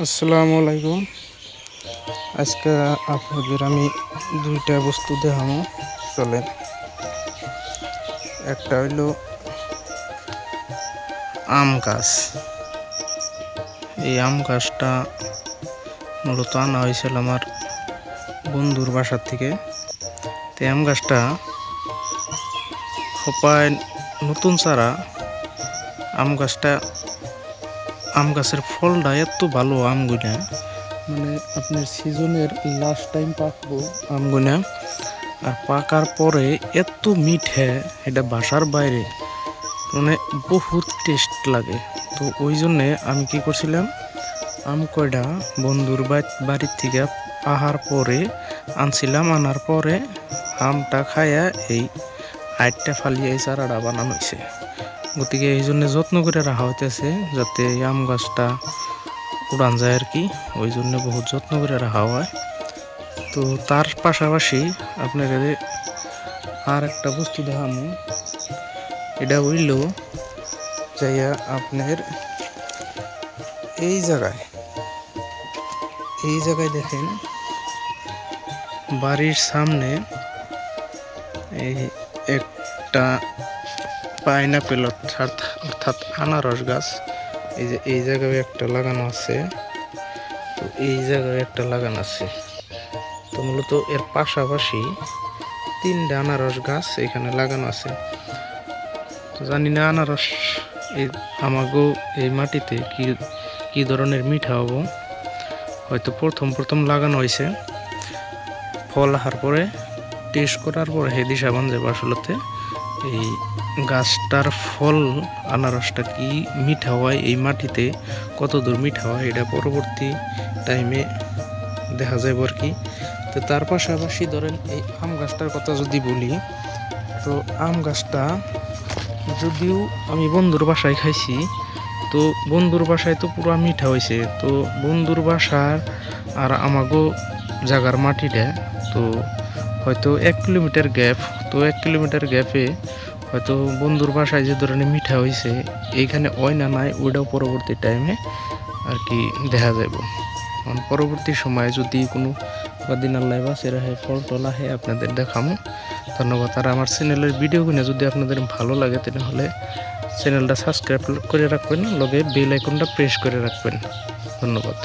আসসালামু আলাইকুম। আজকে আপনাদের আমি দুইটা বস্তু দেখাবো। চলেন, একটা হইলো আম গাছ। এই আম গাছটা মূলত আনা হয়েছিল আমার বন্ধুর বাসার থেকে। তো আম গাছটা খোপায় নতুন চারা। আম গাছের ফলটা এত ভালো, আমগুলা মানে আপনার সিজনের লাস্ট টাইম পাকবো আমগুলা, আর পাকার পরে এত মিঠে, এটা বাসার বাইরে মানে বহুত টেস্ট লাগে। তো ওই জন্যে আমি কি করছিলাম, আম কয়টা বন্ধুর বাড়ির থেকে আহার পরে আনছিলাম। আনার পরে আমটা খাইয়া এই আইটটা ফালিয়ে এই চারাটা বানানো হয়েছে। গতিকে এই জন্য যত্ন করে রাখা হইতেছে যাতে এই আম গাছটা উড়ান যায় আর কি। ওই জন্য বহুত যত্ন করে রাখা হয়। তো তার পাশাপাশি আপনার আর একটা বস্তু দেখামু। এটা হইল যাইয়া আপনার এই জায়গায় দেখেন, বাড়ির সামনে এই একটা পাইনাপেল অর্থাৎ আনারস গাছ এই যে এই জায়গায় একটা লাগানো আছে। তো এই জায়গায় একটা লাগানো আছে। তো মূলত এর পাশাপাশি 3টা আনারস গাছ এখানে লাগানো আছে। তো জানি না আনারস আমাগো এই মাটিতে কি ধরনের মিঠা হবো। হয়তো প্রথম লাগানো হয়েছে, ফল আসার পরে টেস্ট করার পরে হে দিশা বান যাবে আসলতে এই গাছটার ফল আনারসটা কি মিঠা হয়, এই মাটিতে কত দূর মিঠা হয় এটা পরবর্তী টাইমে দেখা যাবে আর কি। তো তার পাশাপাশি ধরেন এই আম গাছটার কথা যদি বলি, তো আম গাছটা যদিও আমি বন্ধুর বাসায় খাইছি, তো বন্ধুর বাসায় তো পুরো মিঠা হয়েছে। তো বন্ধুর বাসার আর আমাগো জায়গার মাটিটা তো হয়তো 1 কিলোমিটার গ্যাপ। তো 1 কিলোমিটার গ্যাপে হয়তো বন্ধুর বাসায় যে ধরনের মিঠা হয়েছে এইখানে ওই না নাই, ওইটাও পরবর্তী টাইমে আর কি দেখা যাব। পরবর্তী সময়ে যদি কোনো দিন আল্লাহ বাঁচিয়ে রাখে ফল টল আহে আপনাদের দেখামো। ধন্যবাদ। আর আমার চ্যানেলের ভিডিওগুলো যদি আপনাদের ভালো লাগে তাহলে চ্যানেলটা সাবস্ক্রাইব করে রাখবেন, লগে বেল আইকনটা প্রেস করে রাখবেন। ধন্যবাদ।